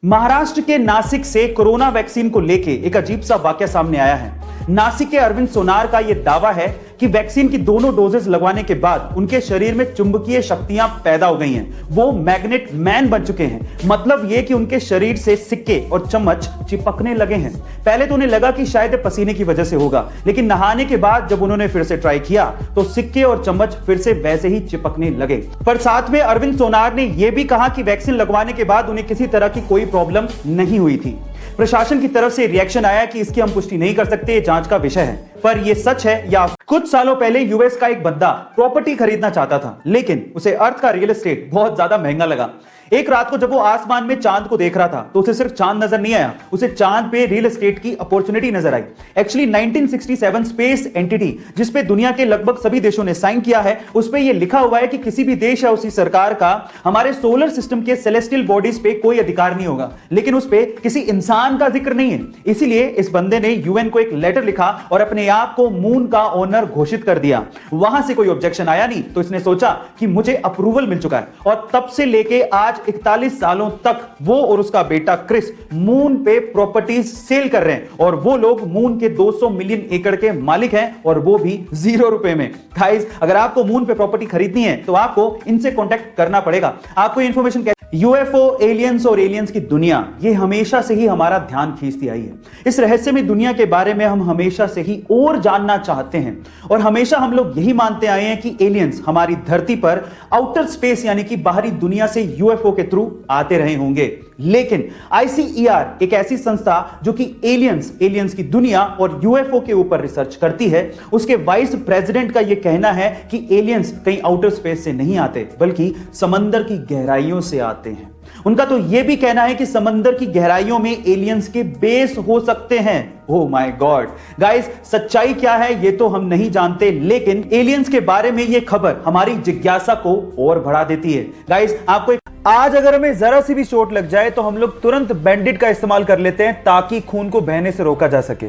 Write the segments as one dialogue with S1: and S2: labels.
S1: महाराष्ट्र के नासिक से corona vaccine को लेके एक अजीब सा वाकया सामने आया है। नासिक के अरविंद सोनार का यह दावा है कि वैक्सीन की दोनों डोजेस लगवाने के बाद उनके शरीर में चुंबकीय शक्तियां पैदा हो गई हैं। वो मैग्नेट मैन बन चुके हैं। मतलब यह कि उनके शरीर से सिक्के और चम्मच चिपकने लगे हैं। पहले तो उन्हें लगा कि शायद पसीने की वजह से होगा, लेकिन नहाने के बाद जब उन्होंने फिर से ट्राई किया तो सिक्के और चम्मच फिर से वैसे ही चिपकने लगे। पर साथ में अरविंद सोनार ने यह भी कहा कि वैक्सीन लगवाने के बाद उन्हें किसी तरह की कोई प्रॉब्लम नहीं हुई थी। प्रशासन की तरफ से रिएक्शन आया कि इसकी हम पुष्टि नहीं कर सकते, ये जांच का विषय है। पर यह सच है या कुछ सालों पहले यूएस का एक बंदा प्रॉपर्टी खरीदना चाहता था, लेकिन उसे अर्थ का रियल एस्टेट बहुत ज्यादा महंगा लगा। एक रात को जब वो आसमान में चांद को देख रहा था तो उसे सिर्फ चांद नजर नहीं आया, उसे चांद पे रियल एस्टेट की अपॉर्चुनिटी नजर आई। एक्चुअली 1967 स्पेस एंटिटी जिस पे दुनिया के लगभग सभी देशों ने साइन किया है, उस पे ये लिखा हुआ है कि किसी भी देश या उसी सरकार का हमारे सोलर सिस्टम के सेलेस्टियल बॉडीज पे कोई अधिकार नहीं होगा, लेकिन उस पे किसी इंसान का जिक्र नहीं है। इसीलिए इस बंदे ने यूएन को एक लेटर लिखा और अपने आप को मून का ओनर घोषित कर दिया। वहां से कोई ऑब्जेक्शन आया नहीं, तो इसने सोचा कि मुझे अप्रूवल मिल चुका है, और तब से लेके आज 41 सालों तक वो और उसका बेटा क्रिस मून पे प्रॉपर्टीज सेल कर रहे हैं, और वो लोग मून के 200 मिलियन एकड़ के मालिक हैं, और वो भी 0 रुपए में। गाइस, अगर आपको मून पे प्रॉपर्टी खरीदनी है तो आपको इनसे कांटेक्ट करना पड़ेगा। आपको इंफॉर्मेशन यूएफओ, एलियंस और एलियंस की दुनिया, ये हमेशा से ही हमारा ध्यान खींचती आई है। इस रहस्यमय दुनिया के बारे में हम हमेशा से ही और जानना चाहते हैं, और हमेशा हम लोग यही मानते आए हैं कि एलियंस हमारी धरती पर आउटर स्पेस यानी कि बाहरी दुनिया से यूएफओ के थ्रू आते रहे होंगे। लेकिन आईसीईआर एक ऐसी संस्था जो कि एलियंस की दुनिया और यूएफओ के ऊपर रिसर्च करती है, उसके वाइस प्रेसिडेंट का यह कहना है कि एलियंस कहीं आउटर स्पेस से नहीं आते, बल्कि समंदर की गहराइयों से आते हैं। उनका तो यह भी कहना है कि समंदर की गहराइयों में एलियंस के बेस हो सकते हैं। ओह माय गॉड गाइस, सच्चाई क्या है ये तो हम नहीं जानते, लेकिन एलियंस के बारे में यह खबर हमारी जिज्ञासा को और बढ़ा देती है। गाइस, आपको आज अगर हमें जरा सी भी चोट लग जाए तो हम लोग तुरंत बैंडेड का इस्तेमाल कर लेते हैं ताकि खून को बहने से रोका जा सके।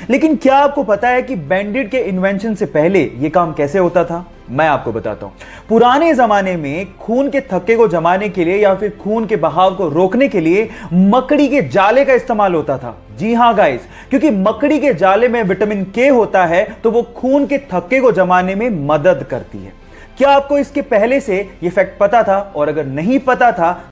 S1: लेकिन क्या आपको पता है कि बैंडेड के इन्वेंशन से पहले यह काम कैसे होता था? मैं आपको बताता हूं। पुराने जमाने में खून के थक्के को जमाने के लिए या फिर खून के बहाव को रोकने के लिए मकड़ी के जाले का इस्तेमाल होता था। जी हां गाइस, क्योंकि मकड़ी के जाले में विटामिन के होता है, तो वो खून के थक्के को जमाने में मदद करती है। क्या आपको इसके पहले से ये फैक्ट पता था? और अगर नहीं पता था